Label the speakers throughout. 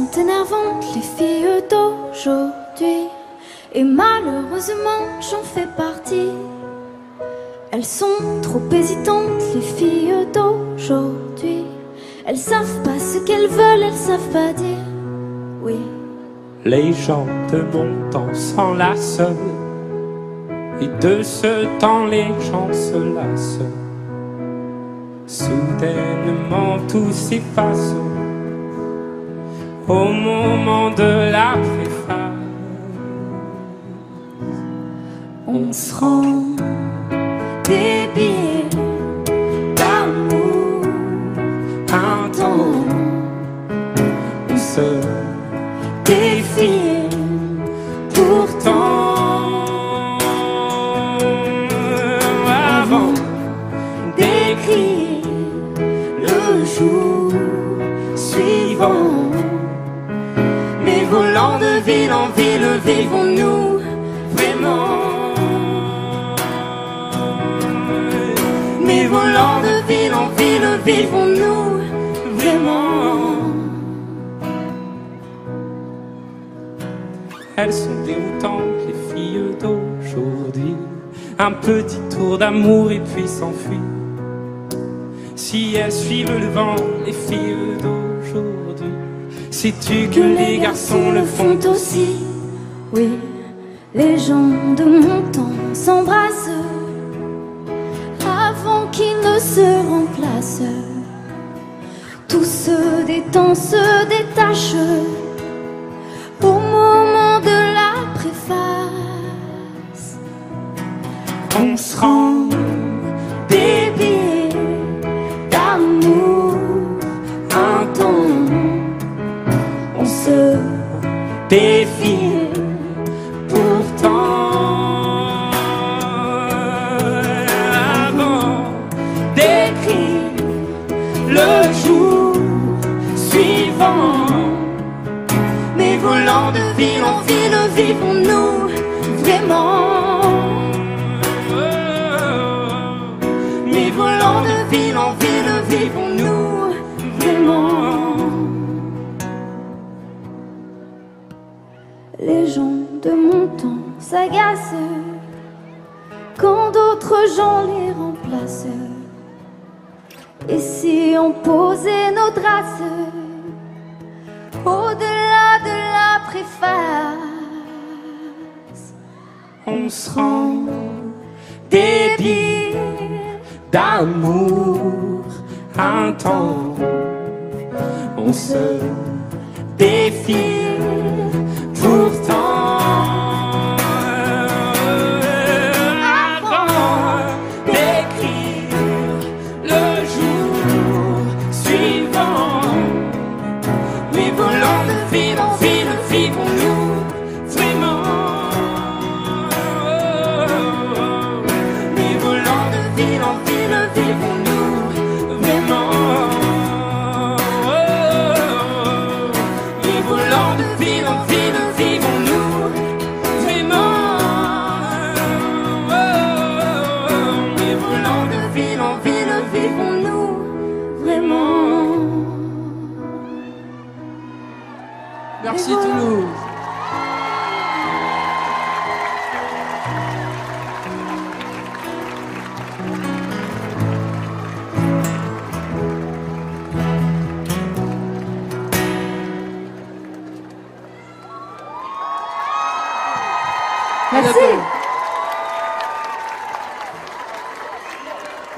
Speaker 1: sont énervantes, les filles d'aujourd'hui. Et malheureusement, j'en fais partie. Elles sont trop hésitantes, les filles d'aujourd'hui. Elles savent pas ce qu'elles veulent, elles savent pas dire oui.
Speaker 2: Les gens de mon temps s'enlacent, et de ce temps les gens se lassent. Soudainement tout s'efface au moment de la préface.
Speaker 1: On se rend débile d'amour intense.
Speaker 2: On se
Speaker 1: défile pourtant.
Speaker 2: avant
Speaker 1: D'écrire le jour suivant. Mais volant de ville en ville, vivons-nous vraiment? Mais volant de ville en ville, vivons-nous vraiment?
Speaker 2: elles sont déroutantes, les filles d'aujourd'hui. Un petit tour d'amour et puis s'enfuir. Si elles suivent le vent, les filles d'aujourd'hui. Sais-tu que les garçons le font aussi?
Speaker 1: Oui, les gens de mon temps s'embrassent avant qu'ils ne se remplacent. Tout se détend, se détache au moment de la préface.
Speaker 2: On se rend
Speaker 1: débile d'amour intense. On se
Speaker 2: défile
Speaker 1: pourtant avant d'écrire le jour suivant. Mais volant de ville en ville, vivons-nous vraiment? Mais volant de ville en ville, vivons-nous vraiment? Les gens de mon temps s'agacent quand d'autres gens les remplacent. Et si on posait nos traces au-delà de la préface,
Speaker 2: on se rend débile d'amour intense. On se défile pourtant avant d'écrire le jour suivant. Mais volant de ville en ville, vivons-nous vraiment? Mais volant de ville en ville, vivons-nous vraiment? Mais volant de ville en ville, vivons-nous vraiment? Mais volant de ville en ville,
Speaker 1: vivons-nous vraiment?
Speaker 3: Merci Toulouse.
Speaker 1: Merci.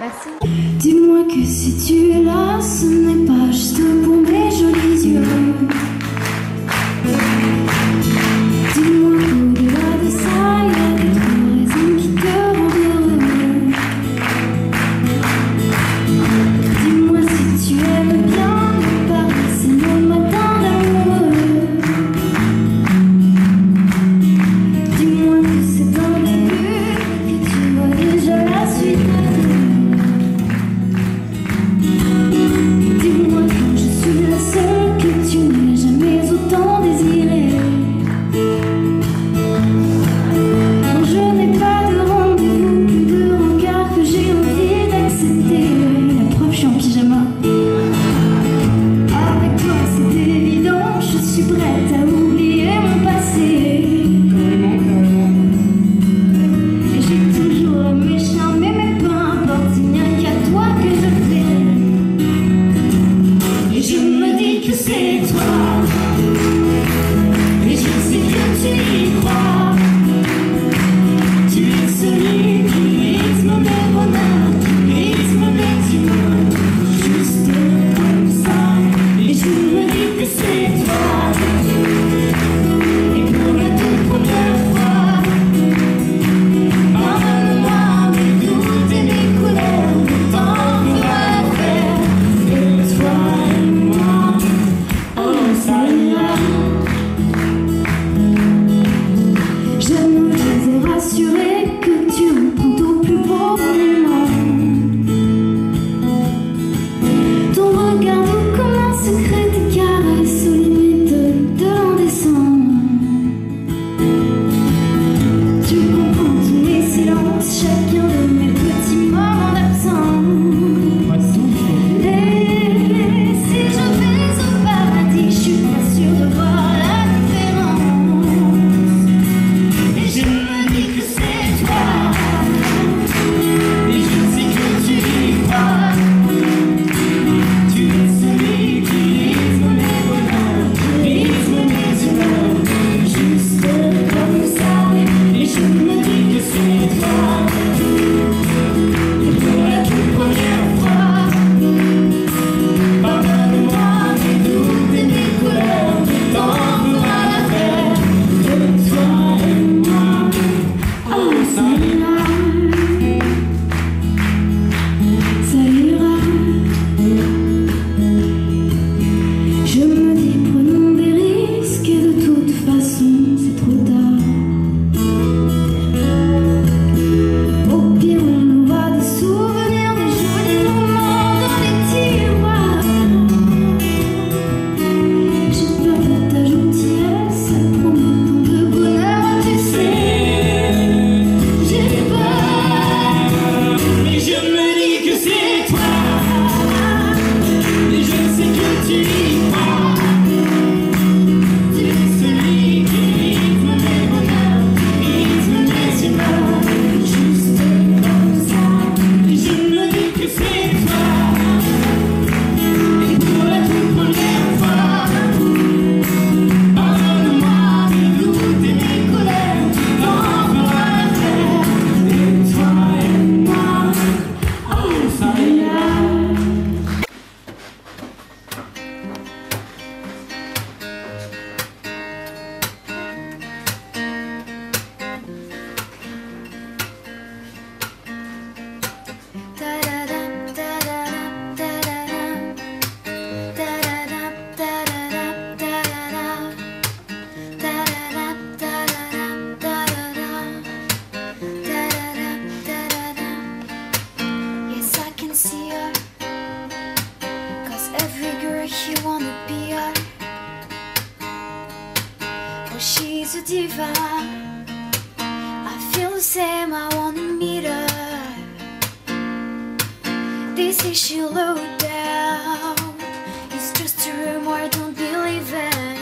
Speaker 1: Merci. Dis-moi que si tu es là, ce n'est pas juste pour mes jolis yeux. Dis-moi qu'au-delà de ça, il y a d'autres raisons qui te rendent heureux. Dis-moi si tu aimes bien me parler ces mots matin d'amoureux. Dis-moi que c'est un début, que tu vois déjà la suite. Dis-moi quand je suis prête à oublier mon passé. J'ai toujours aimé charmer, mais peu importe, il n'y a qu'à toi que je plais. Et je me dis que c'est toi. Et je sais que tu y crois. Tu es celui qui rythme mes bonheurs, rythme mes humeurs, juste comme ça. Et je me dis que c'est toi. Et pour la toute première fois, pardonne-moi mes doutes et mes colères, le temps fera l'affaire. Et toi et moi, oh ça ira. Je me suis rassurée que tu me prends au plus beau moment. Ton regard doux comme un secret, tes caresses aux limites de l'indécent. Tu comprends tous mes silences, chacun de mes petits moments d'absence. Et si je vais au paradis, je suis pas sûre de voir la différence. Et je me dis que c'est toi. Et je sais que tu y crois. Tu es celui qui rythme mes bonheurs, rythme mes humeurs, juste comme ça. Et je me dis que c'est toi. Et pour la toute première fois, pardonne-moi mes doutes et mes couleurs, le temps fera l'affaire. De toi et moi, oh ça ira. Ça ira. Je me dis prenons des risques et de toute façon c'est trop tard. Au pire on aura des souvenirs, des jolis moments dans les tiroirs. J'ai peur de ta gentillesse, elle promet tant de bonheur, tu sais. J'ai peur, mais je me dis que c'est toi. Et je sais que tu y crois. Tu es celui qui rythme mes bonheurs, rythme mes humeurs, juste comme ça. Et je me dis que c'est toi. Et pour la toute première fois, pardonne-moi mes doutes et mes colères, le temps fera l'affaire. Et toi et moi, oh ça ira. Yes, I can see her, 'cause every girl you wanna be her. Oh, she's a diva. I feel the same, I wanna meet her. They say she'll low down, it's just a rumor, I don't believe it.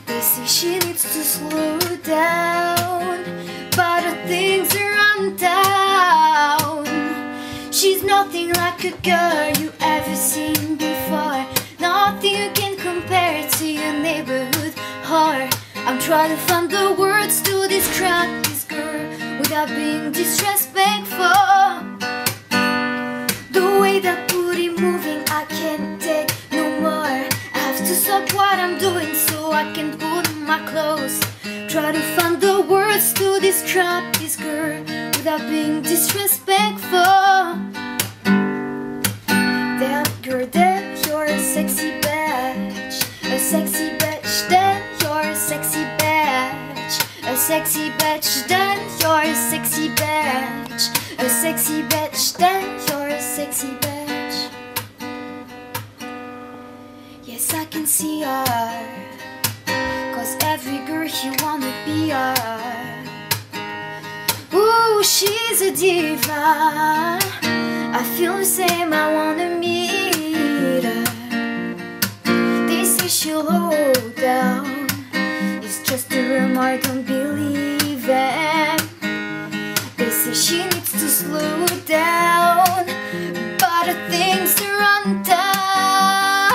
Speaker 1: They say she needs to slow down, but her things are run down. She's nothing like a girl you ever seen before, nothing you can compare to your neighborhood whore. I'm trying to find the words to describe this girl without being disrespectful. The way that booty moving, I can't take no more. I have to stop what I'm doing so I can put on my clothes. Try to find the words to describe this girl without being disrespectful. That girl, that you're a sexy bitch, a sexy bitch, that you're a sexy bitch, a sexy bitch, that you're a sexy bitch, a sexy bitch, that you're a sexy bitch. Yes, I can see her, 'cause every girl you wanna be her. Ooh, she's a diva. I feel the same, I wanna meet her. They say maybe she'll hold down. It's just a rumor, don't believe it. They say she needs to slow down, but her things to run down.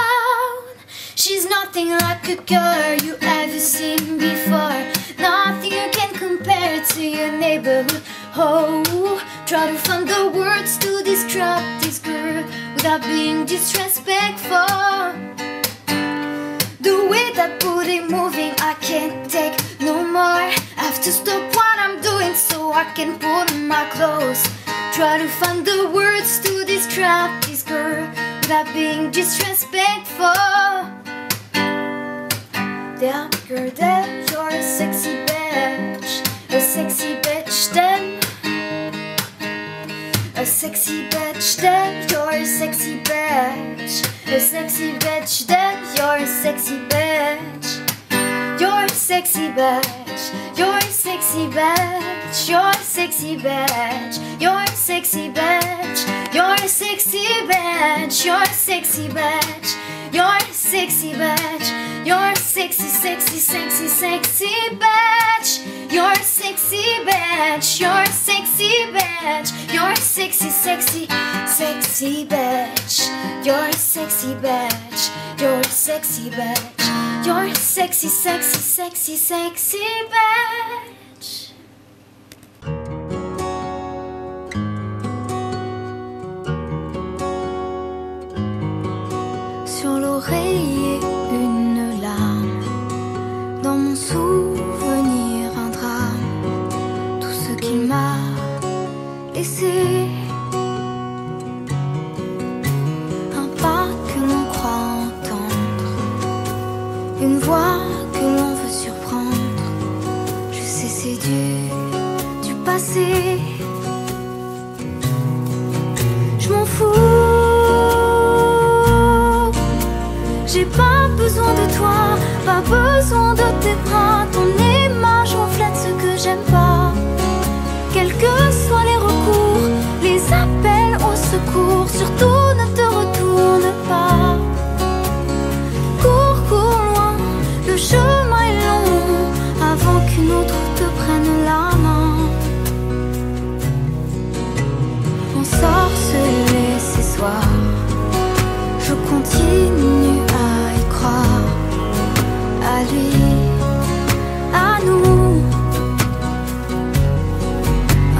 Speaker 1: She's nothing like a girl you ever seen before. Nothing you can compare to your neighborhood. Oh, try to find the words to describe this girl without being disrespectful. The way that booty moving, I can't take no more. I have to stop what I'm doing so I can put on my clothes. Try to find the words to describe this girl without being disrespectful. Yeah, girl, that you're a sexy bitch. A sexy bitch, then. A sexy bitch, then you're a sexy bitch. A sexy bitch, then you're a sexy bitch. You're a sexy bitch. You're a sexy bitch. You're a sexy bitch. You're a sexy bitch. You're a sexy bitch. You're a sexy bitch. You're a sexy bitch. You're a sexy, sexy, sexy, sexy bitch. You're a sexy bitch. You're a sexy bitch. You're a sexy, sexy, sexy bitch. You're a sexy bitch. You're a sexy bitch. You're a sexy, sexy, sexy, sexy bitch. Sur l'oreiller, une larme. Dans mon souvenir, un drame. Tout ce qu'il m'a laissé. Un pas que l'on croit entendre. Une voix que l'on veut surprendre. Je sais, c'est du passé. Je m'en fous. J'ai pas besoin de toi, pas besoin de tes bras. Ton image reflète ce que j'aime pas. Quels que soient les recours, les appels au secours, surtout ne te retourne pas. Cours, cours loin, le chemin est long, avant qu'une autre te prenne la main. Ensorcelé ces soirs, je continue à y croire, à lui, à nous.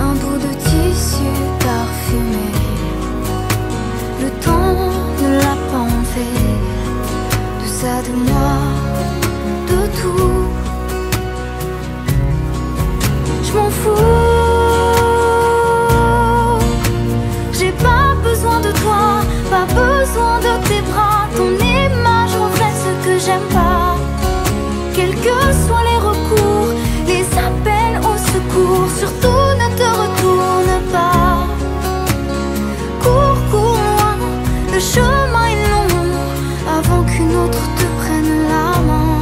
Speaker 1: Un bout de tissu parfumé, le temps ne l'a pas enlevé. De ça, de moi, de tout. Je m'en fous. J'ai pas besoin de toi, pas besoin de tes bras. Ton image reflète ce que j'aime pas. Quels que soient les recours, les appels au secours, surtout ne te retourne pas. Cours, cours loin, le chemin est long, avant qu'une autre te prenne la main.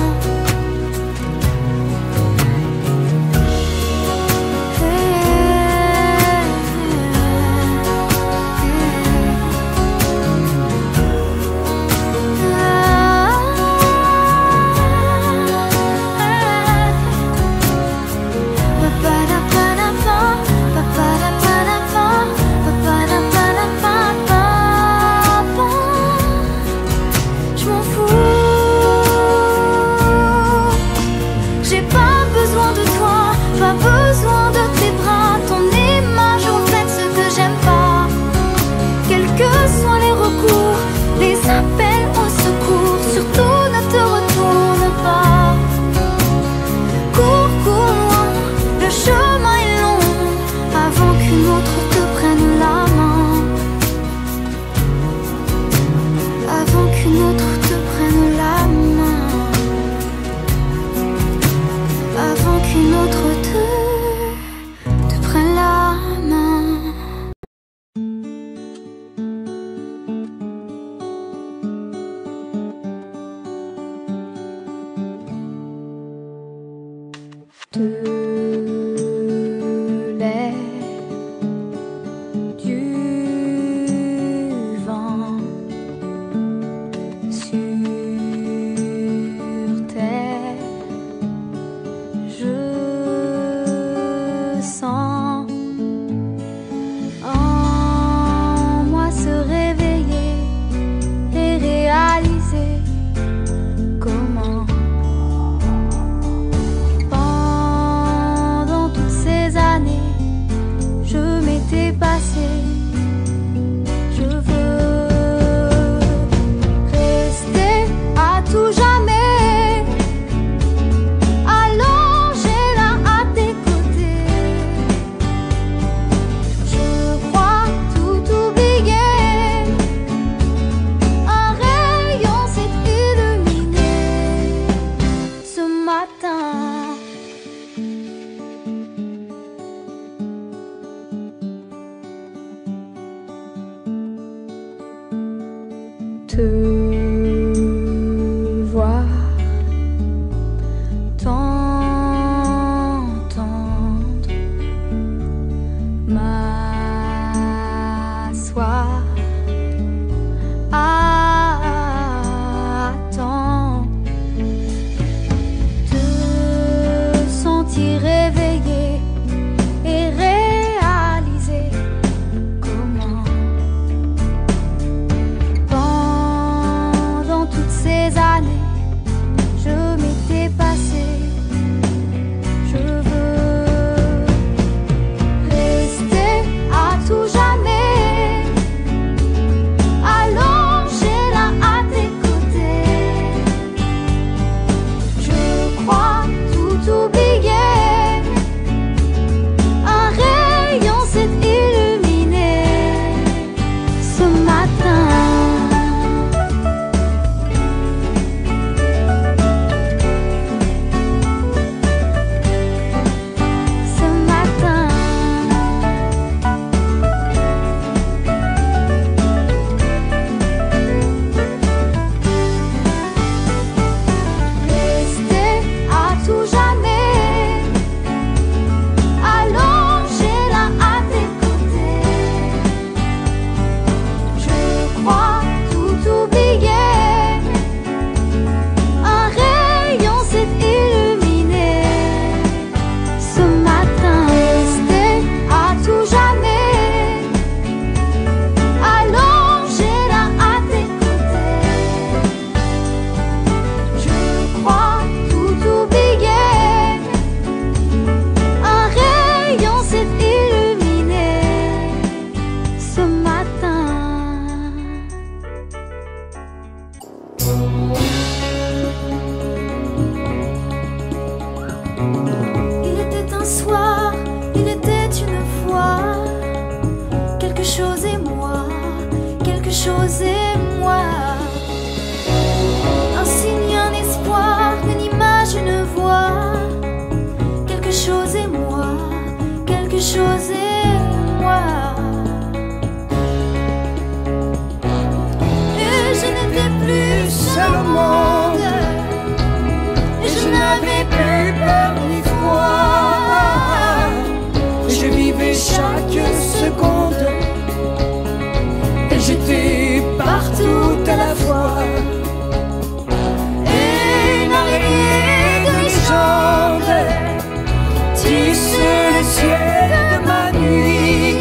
Speaker 1: s'y réveiller et réaliser comment pendant toutes ces années je m'étais passé. Je veux rester à tout jamais, allongée là à tes côtés. Je crois tout oublier, un rayon s'est illuminé ce matin. Un signe, un espoir, une image, une voix. Quelque chose et moi, quelque chose et moi. Et je n'étais plus seule au monde, et je n'avais plus peur ni froid.
Speaker 4: Et je vivais chaque seconde, et j'étais partout à la fois. Et une araignée de légende tisse le ciel de ma nuit.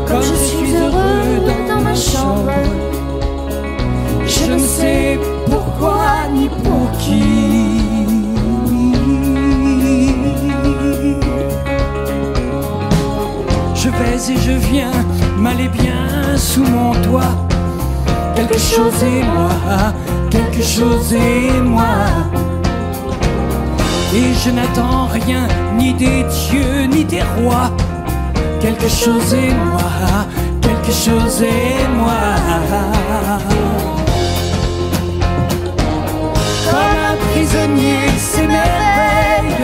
Speaker 4: Quand je suis heureux dans ma chambre, je ne sais pourquoi ni pour qui. Je vais et je viens, mal et bien sous mon toit. Quelque chose et moi, quelque chose et moi. Et je n'attends rien, ni des dieux, ni des rois. Quelque chose et moi, quelque chose et moi. Comme un prisonnier s'émerveille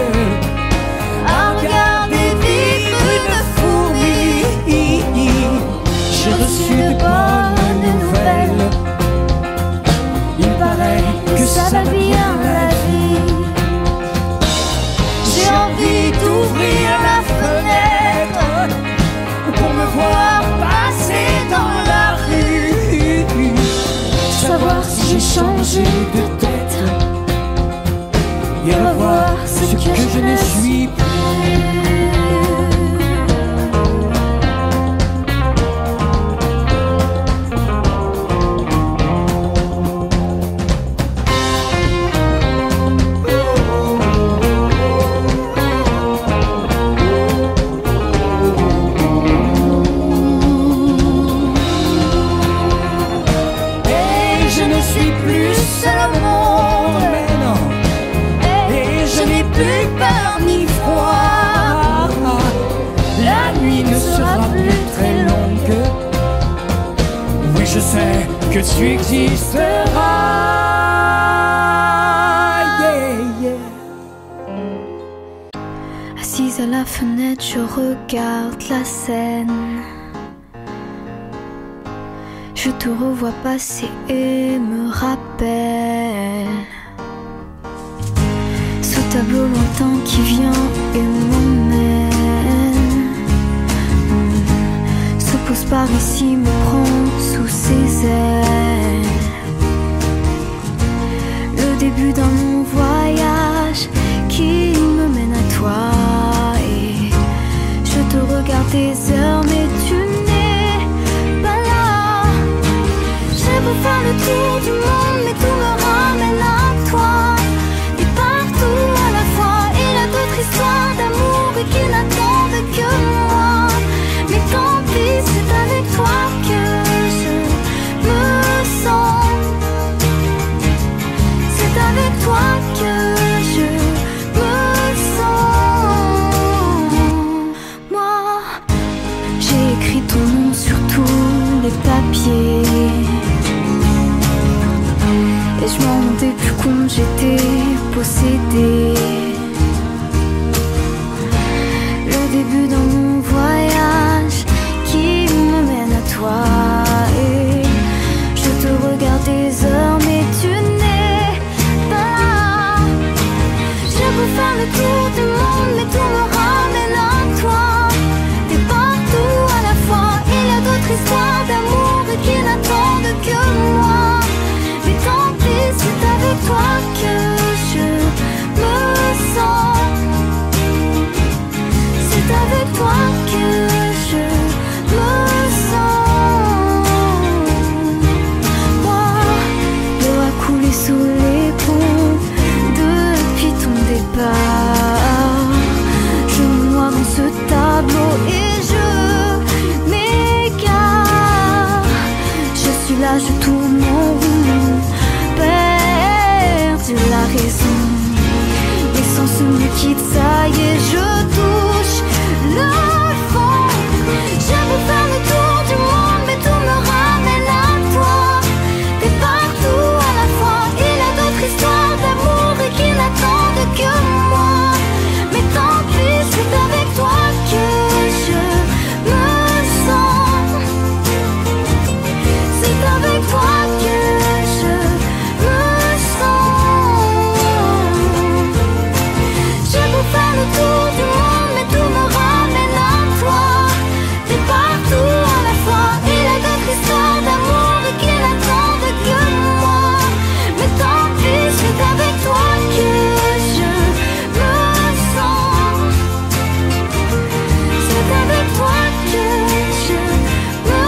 Speaker 4: à regarder vivre une fourmi. J'ai reçu de bonnes nouvelles. Il paraît que ça va bien la vie. J'ai envie d'ouvrir la fenêtre pour me voir passer dans la rue. Savoir si j'ai changé de tête et revoir ce que je ne suis plus. Je sais que tu existeras. Yeah, yeah.
Speaker 1: Assise à la fenêtre, je regarde la scène. Je te revois passer et me rappelle ce tableau lointain qui vient et m'emmène. Se pose par ici, me prend sous ses ailes. Le début d'un long voyage qui me avec toi que je me sens. Moi, j'ai écrit ton nom sur tous les papiers et je m'en rendais plus compte, j'étais possédée. Le début d'un mon voyage qui me mène à toi. Et je te regarde des heures, mais tu n'es pas là. Je veux faire le tour du monde, mais tout me ramène à toi. T'es partout à la fois, il y a d'autres histoires d'amour qui n'attendent que moi. Mais tant pis, c'est avec toi que je me sens. C'est avec toi que je me sens. Moi, l'eau a coulé sous les ponts depuis ton départ. Je me noie dans ce tableau et je m'égare. Je suis là, je tourne en rond, perdu la raison. Les sens me quittent, ça y est, je touche le fond. Je veux faire le tour du monde, mais tout me ramène à toi. T'es partout à la fois, il y a d'autres histoires d'amour qui n'attendent que moi. Mais tant pis, c'est avec toi que je me sens. C'est avec toi que je me sens. Je veux faire le tour du monde, mais tout me ramène à toi. T'es partout à la fois, il y a d'autres histoires d'amour qui n'attendent que moi. Mais tant pis, c'est avec toi que je me sens. C'est avec toi que je me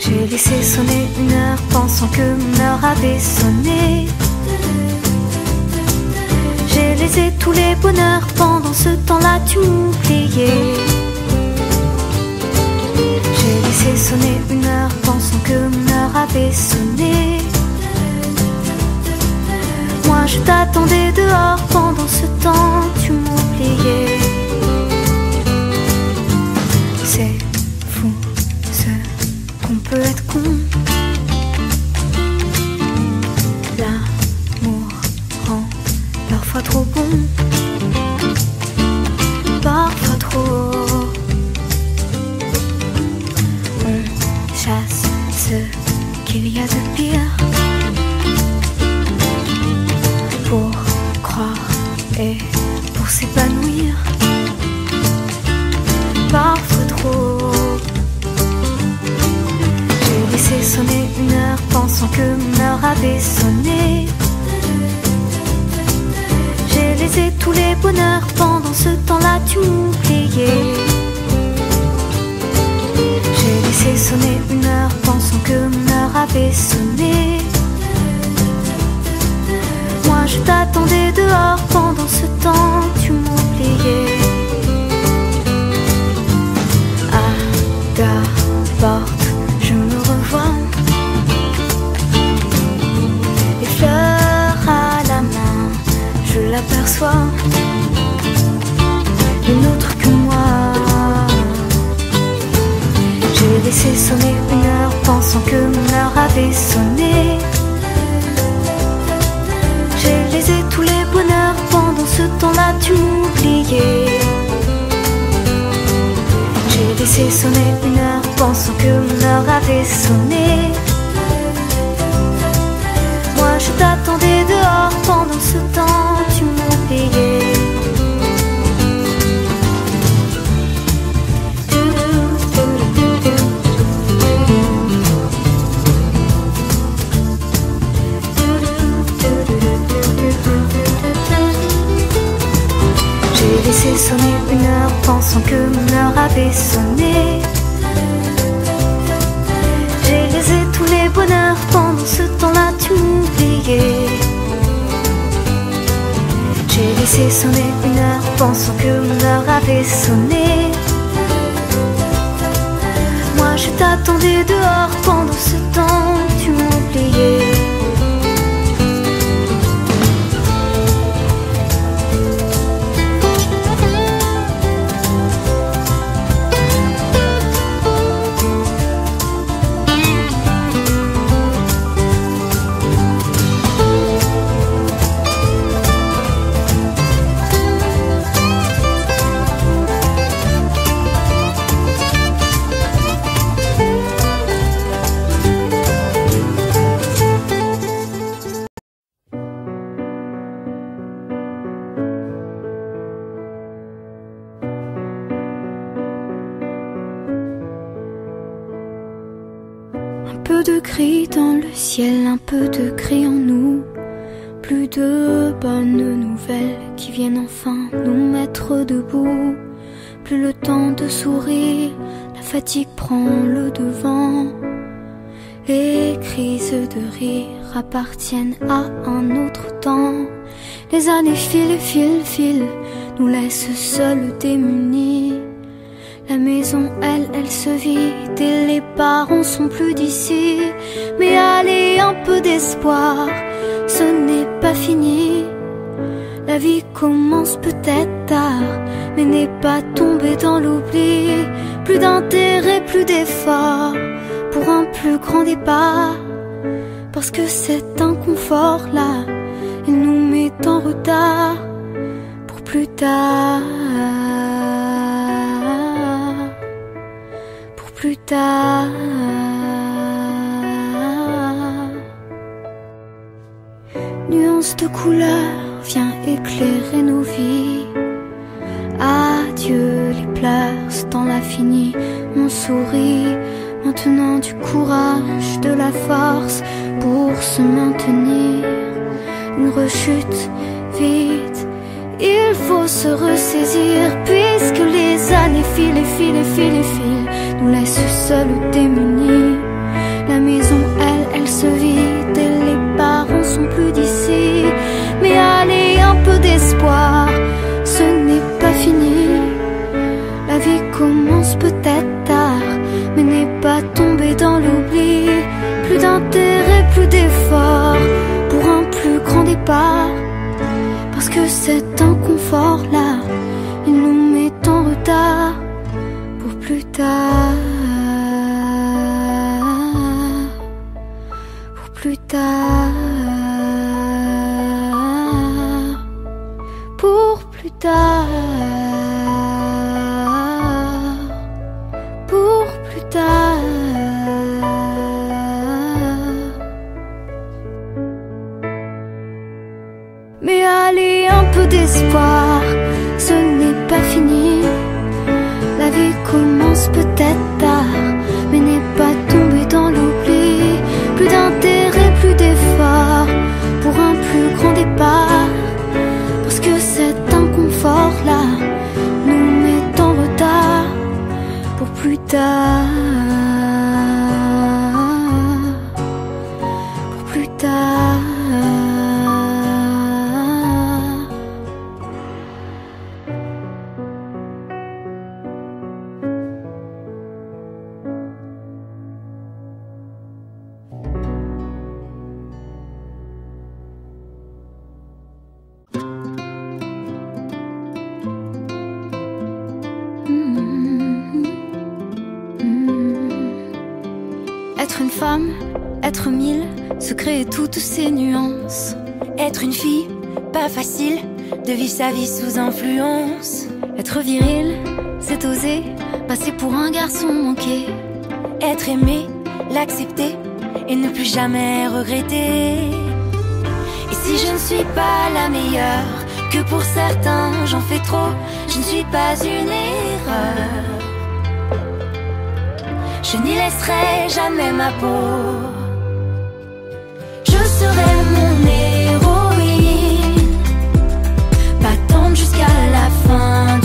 Speaker 1: J'ai laissé sonner 1 heure, pensant que mon heure avait sonné. J'ai laissé tous les bonheurs, pendant ce temps-là tu m'oubliais. J'ai laissé sonner 1 heure, pensant que mon heure avait sonné. Moi je t'attendais dehors, pendant ce temps tu m'oubliais. C'est fou ce qu'on peut être con. L'amour rend parfois trop bon, parfois trop. On chasse ce qu'il y a de pire pour croire et pour s'épanouir, parfois trop. J'ai laissé sonner 1 heure, pensant que mon heure avait sonné. J'ai laissé tous les bonheurs, pendant ce temps-là tu m'oubliais. J'ai laissé sonner 1 heure, pensant que mon heure avait sonné. Moi je t'attendais dehors, pendant ce temps tu m'oubliais. À ta porte je me revois, les fleurs à la main, je l'aperçois, une autre que moi. J'ai laissé sonner 1 heure, pensant que mon heure avait sonné. J'ai laissé tous les bonheurs, pendant ce temps-là tu m'oubliais. J'ai laissé sonner 1 heure, pensant que mon heure avait sonné. Moi je t'attendais dehors, pendant ce temps tu m'oubliais. laissé sonner 1 heure pensant que mon heure avait sonné. J'ai laissé tous les bonheurs pendant ce temps-là tu m'oubliais. J'ai laissé sonner 1 heure pensant que mon heure avait sonné. Moi je t'attendais dehors pendant ce temps tu m'oubliais. Un peu de gris dans le ciel, un peu de gris en nous. Plus de bonnes nouvelles qui viennent enfin nous mettre debout. Plus le temps de sourire, la fatigue prend le devant. Les crises de rire appartiennent à un autre temps. Les années filent, filent, filent, nous laissent seuls démunis. La maison, elle se vide et les parents sont plus d'ici. Mais allez, un peu d'espoir, ce n'est pas fini. La vie commence peut-être tard, mais n'est pas tombée dans l'oubli. Plus d'intérêt, plus d'effort, pour un plus grand départ. Parce que cet inconfort-là, il nous met en retard pour plus tard. Plus tard. Nuance de couleur vient éclairer nos vies. Adieu les pleurs, ce temps-là fini. On sourit maintenant du courage, de la force pour se maintenir. Une rechute vite, il faut se ressaisir, puisque les années filent et filent et filent et filent, nous laisse seuls démunis. La maison, elle se vide et les parents sont plus d'ici. Mais allez, un peu d'espoir, ce n'est pas fini. La vie commence peut-être tard, mais n'est pas tombée dans l'oubli. Plus d'intérêt, plus d'effort, pour un plus grand départ. Parce que cet inconfort-là, il nous met en retard pour plus tard. Pour plus tard. Pour plus tard. Pour plus tard. Mais allez, un peu d'espoir, ce n'est pas fini. La vie commence peut-être tard, mais n'est pas tombée dans l'oubli. Plus d'intérêt, plus d'effort, pour un plus grand départ. Parce que cet inconfort-là nous met en retard pour plus tard. Pour plus tard. Être une femme, être 1000, se créer toutes ces nuances.
Speaker 5: Être une fille, pas facile, de vivre sa vie sous influence.
Speaker 1: Être viril, c'est oser, passer pour un garçon manqué.
Speaker 5: Être aimé, l'accepter, et ne plus jamais regretter. Et si je ne suis pas la meilleure, que pour certains j'en fais trop, je ne suis pas une erreur. Je n'y laisserai jamais ma peau. Je serai mon héroïne, battante jusqu'à la fin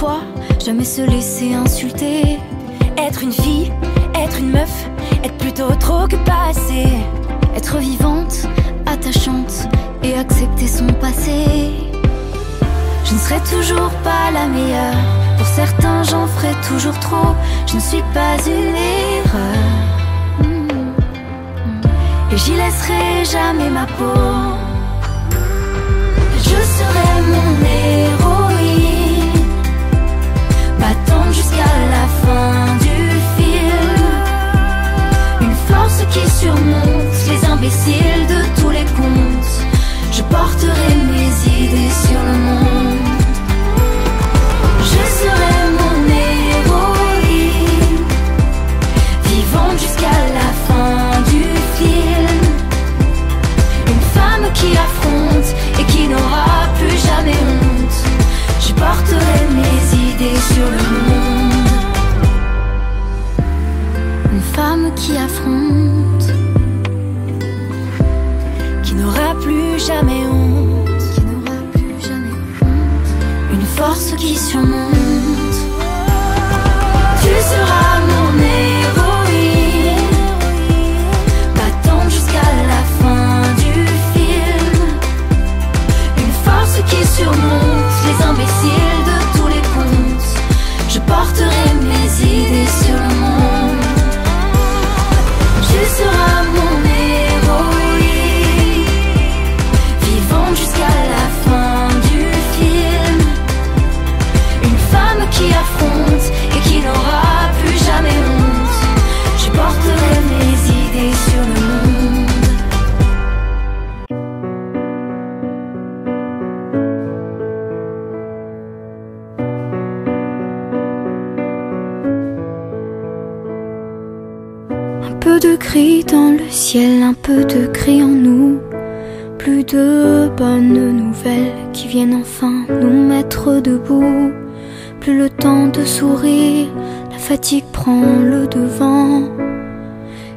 Speaker 5: fois, jamais se laisser insulter. Être une fille, être une meuf, être plutôt trop que pas assez. Être vivante, attachante et accepter son passé. Je ne serai toujours pas la meilleure, pour certains j'en ferai toujours trop. Je ne suis pas une erreur, et j'y laisserai jamais ma peau. Je serai mon héroïne, battante jusqu'à la fin du film. Une force qui surmonte les imbéciles de tous les contes. Je porterai mes idées sur le monde. Je serai mon héroïne, vivante jusqu'à la fin du film. Une femme qui affronte et qui n'aura plus jamais honte. Je porterai mes idées sur le monde. Une femme qui affronte, qui n'aura plus jamais honte, qui n'aura plus jamais honte. Une force qui surmonte. Tu seras mon héroïne, battante jusqu'à la fin du film. Une force qui surmonte les imbéciles de tous les contes. Je porterai mes idées sur le monde. Tu seras mon héroïne, vivante jusqu'à la fin du film. Une femme qui affronte et qui n'aura plus jamais honte. Je porterai mes idées sur le monde.
Speaker 1: Un peu de gris dans le ciel, un peu de gris en nous. Plus de bonnes nouvelles qui viennent enfin nous mettre debout. Plus le temps de sourire, la fatigue prend le devant.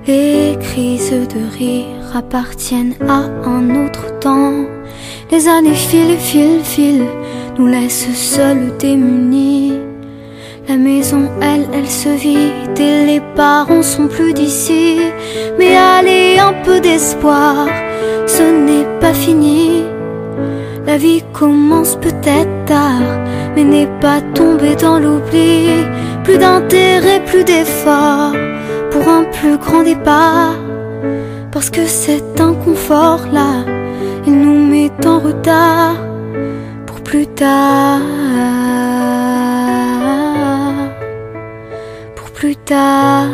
Speaker 1: Les crises de rire appartiennent à un autre temps. Les années filent et filent, filent, nous laissent seuls démunis. La maison, elle se vide et les parents sont plus d'ici. Mais allez, un peu d'espoir, ce n'est pas fini. La vie commence peut-être tard, mais n'est pas tombée dans l'oubli. Plus d'intérêt, plus d'effort pour un plus grand départ. Parce que cet inconfort-là, il nous met en retard pour plus tard. Pour plus tard.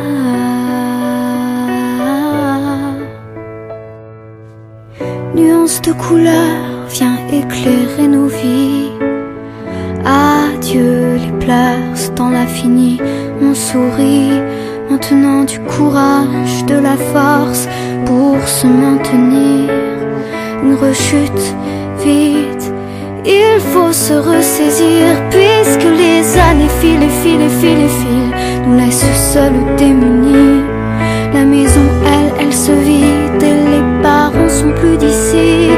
Speaker 1: Nuance de couleur vient éclairer nos vies. Adieu les pleurs, ce temps-là fini. On sourit maintenant, du courage, de la force pour se maintenir. Une rechute vite, il faut se ressaisir. Puisque les années filent et filent et filent et filent, nous laissent seuls démunis. La maison, elle se vide et les parents sont plus d'ici.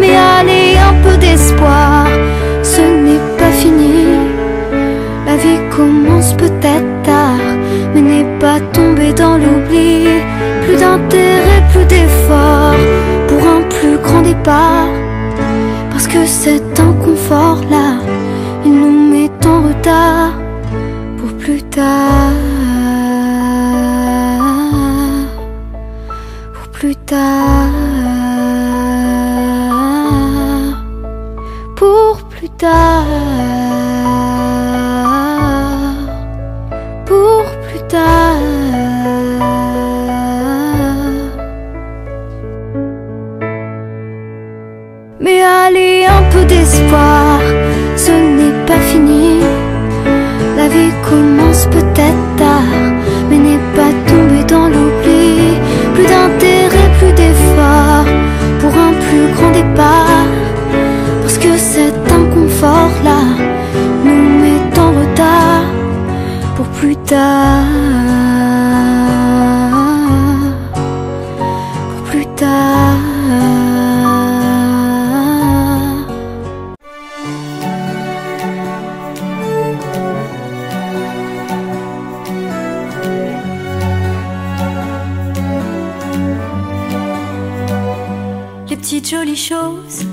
Speaker 1: Mais allez, un peu d'espoir, ce n'est pas fini. La vie commence peut-être tard, mais n'est pas tombée dans l'oubli. Plus d'intérêt, plus d'effort pour un plus grand départ. Parce que cet inconfort-là, il nous met en retard pour plus tard. Pour plus tard. Pour plus tard. Pour plus tard. Mais allez, un peu d'espoir, ce n'est pas fini. La vie commence peut-être petites jolies choses.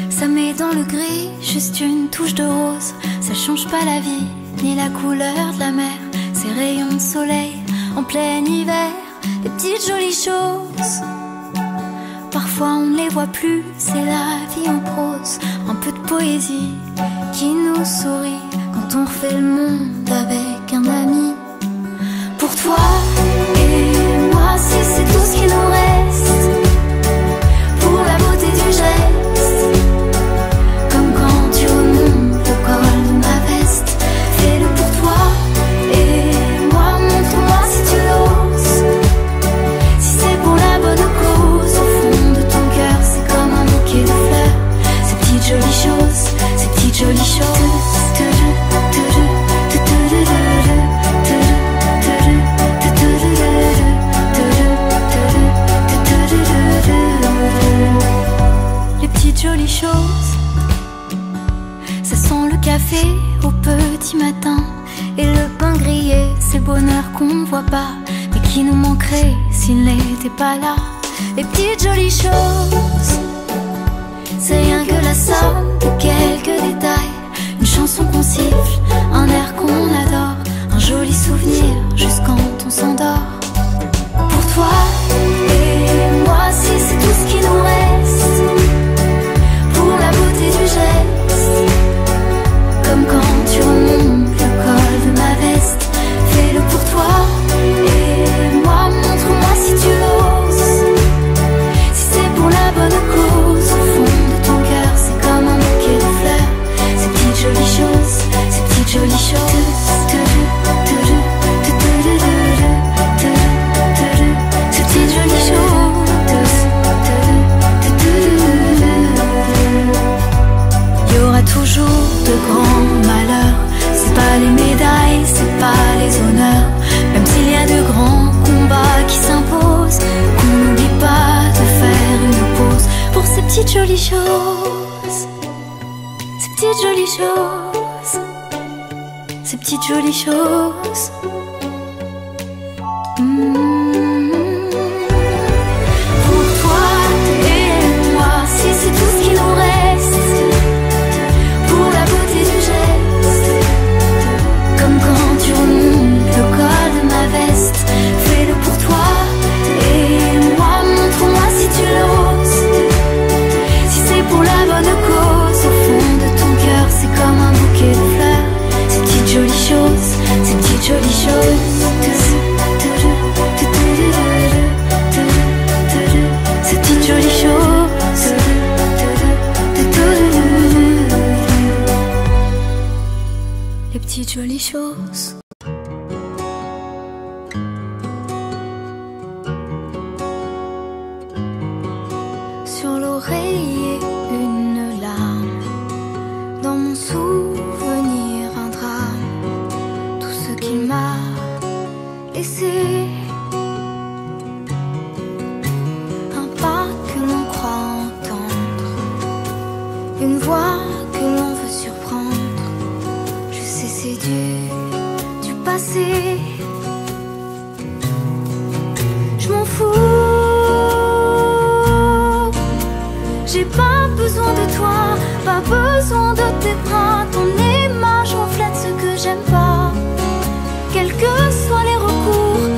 Speaker 1: Ça met dans le gris juste une touche de rose. Ça change pas la vie, ni la couleur de la mer. Ces rayons de soleil en plein hiver. Des petites jolies choses. Parfois on ne les voit plus, c'est la vie en prose. Un peu de poésie qui nous sourit quand on refait le monde avec un ami. Pour toi et moi, si c'est tout ce qui nous reste, pour la beauté du geste, comme quand tu remontes le col de ma veste. Fais-le pour toi et moi, montre-moi si tu l'oses. Si c'est pour la bonne cause, au fond de ton cœur, c'est comme un bouquet de fleurs. Ces petites jolies choses, ces petites jolies choses. Les petites jolies choses, ça sent le café au petit matin. Et le pain grillé, c'est le bonheur qu'on ne voit pas, mais qui nous manquerait s'il n'était pas là. Les petites jolies choses, c'est rien que la somme de quelques détails. Une chanson qu'on siffle, un air qu'on adore, un joli souvenir juste quand on s'endort. Pour toi et moi, si c'est tout ce qui nous reste, pour la beauté du geste, comme quand tu remontes le col de ma veste. Fais-le pour toi et moi, montre-moi si tu l'oses. Si c'est pour la bonne cause, au fond de ton cœur, c'est comme un bouquet de fleurs. Ces petites jolies choses, ces petites jolies choses. Ces petites jolies choses. Il y aura toujours de grands malheurs. C'est pas les médailles, c'est pas les honneurs. Même s'il y a de grands combats qui s'imposent, qu'on n'oublie pas de faire une pause pour ces petites jolies choses. Ces petites jolies choses. Ces petites jolies choses. Pour toi et moi, si c'est tout ce qui nous reste, pour la beauté du geste, comme quand tu remontes le col de ma veste. Fais-le pour toi et moi, montre-moi si tu l'oses. Si c'est pour la bonne cause, au fond de ton cœur, c'est comme un bouquet de fleurs. Ces petites jolies choses, ces petites jolies choses. Ces petites jolies choses. Les petites jolies choses. Sur l'oreiller, une larme. Dans mon souvenir, un drame. Tout ce qu'il m'a laissé. Un pas que l'on croit entendre. Une voix que l'on veut surprendre. Je sais, c'est du passé. Je m'en fous. J'ai pas besoin de toi, pas besoin de tes bras. Ton image reflète ce que j'aime pas. Quels que soient les recours,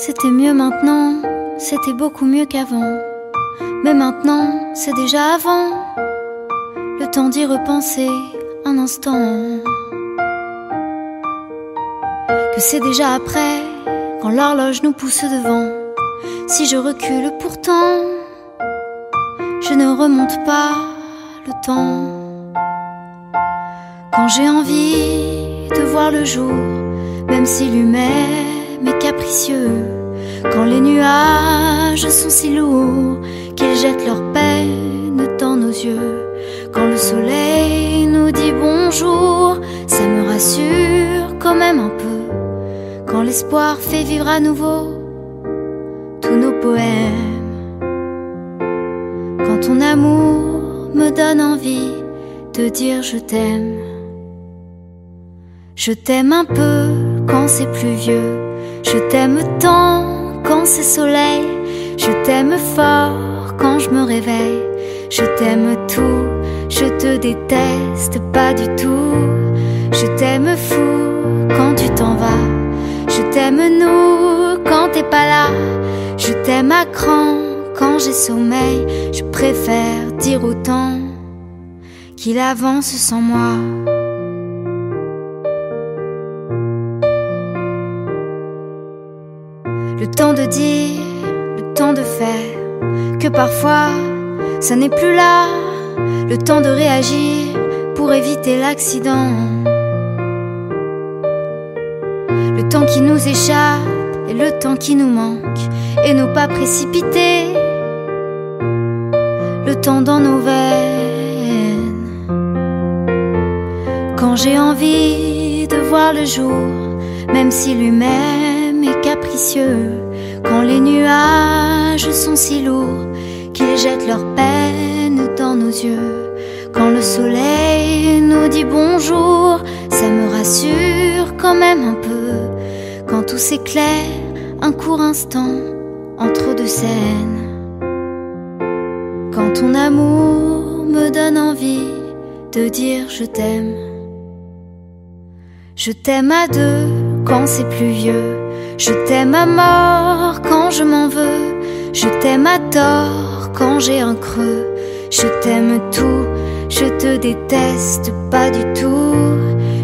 Speaker 1: C'était mieux maintenant, c'était beaucoup mieux qu'avant. Mais maintenant, c'est déjà avant. Le temps d'y repenser un instant. Que c'est déjà après, quand l'horloge nous pousse devant. Si je recule pourtant, je ne remonte pas le temps. Quand j'ai envie de voir le jour, même si lui-même est capricieux. Quand les nuages sont si lourds qu'ils jettent leur peine dans nos yeux. Quand le soleil nous dit bonjour, ça me rassure quand même un peu. Quand l'espoir fait vivre à nouveau tous nos poèmes. Quand ton amour me donne envie de dire je t'aime. Je t'aime un peu quand c'est pluvieux. Je t'aime tant quand c'est soleil. Je t'aime fort quand je me réveille. Je t'aime tout, je te déteste pas du tout. Je t'aime fou quand tu t'en vas. Je t'aime nous quand t'es pas là. Je t'aime à cran quand j'ai sommeil. Je préfère dire au temps qu'il avance sans moi. Le temps de dire, le temps de faire, que parfois ça n'est plus là. Le temps de réagir pour éviter l'accident. Le temps qui nous échappe et le temps qui nous manque. Et ne pas précipiter le temps dans nos veines. Quand j'ai envie de voir le jour, même si lui-même est capricieux. Quand les nuages sont si lourds qu'ils jettent leur peine dans nos yeux. Quand le soleil nous dit bonjour, ça me rassure quand même un peu. Quand tout s'éclaire un court instant entre deux scènes. Quand ton amour me donne envie de dire je t'aime. Je t'aime à deux quand c'est pluvieux. Je t'aime à mort quand je m'en veux. Je t'aime à tort quand j'ai un creux. Je t'aime tout, je te déteste pas du tout.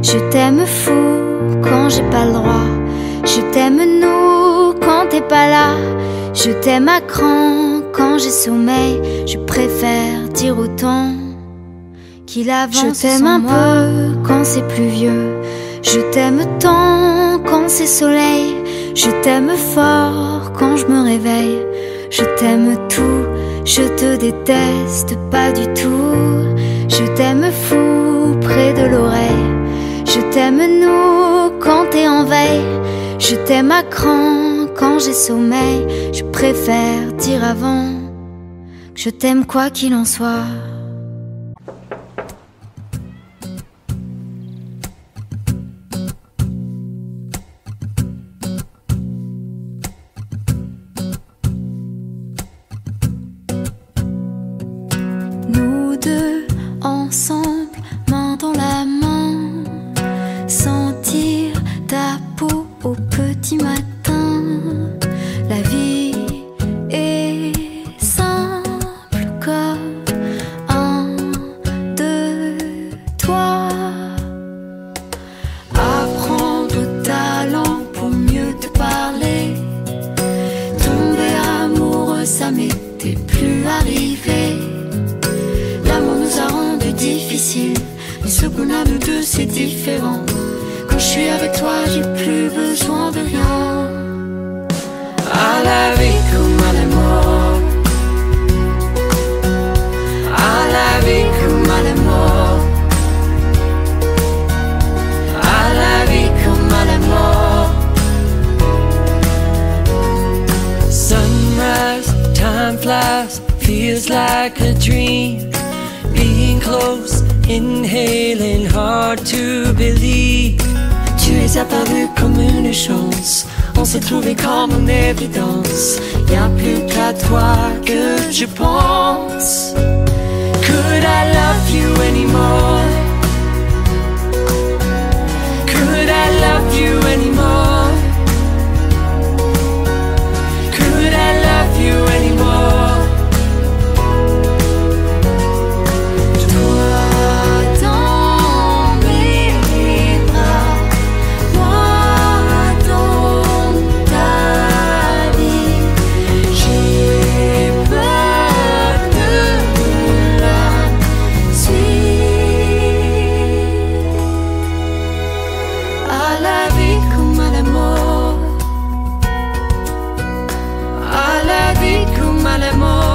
Speaker 1: Je t'aime fou quand j'ai pas le droit. Je t'aime nous quand t'es pas là. Je t'aime à cran quand j'ai sommeil. Je préfère dire autant qu'il avance. Je t'aime un peu quand c'est pluvieux. Je t'aime tant quand c'est soleil. Je t'aime fort quand je me réveille. Je t'aime tout, je te déteste pas du tout. Je t'aime fou près de l'oreille. Je t'aime nous quand t'es en veille. Je t'aime à cran quand j'ai sommeil. Je préfère dire avant que je t'aime quoi qu'il en soit. Ensemble, main dans la main, sentir ta peau au petit matin. La vie est simple comme un, deux, toi. Apprendre ta langue pour mieux te parler. Tomber amoureux, ça m'était plus arrivé. L'amour nous a rendu difficile, mais ce qu'on a nous deux c'est différent. Quand je suis avec toi j'ai plus besoin de rien. À la vie comme à la mort. À la vie comme à la mort. À la vie comme à la mort.
Speaker 6: Sunrise, time flies, feels like a dream. Being close, inhaling, hard to believe.
Speaker 1: Tu es apparu comme une chance, on s'est trouvé comme une évidence. Y'a plus qu'à toi que je pense.
Speaker 6: Could I love you anymore? Could I love you anymore? les mots.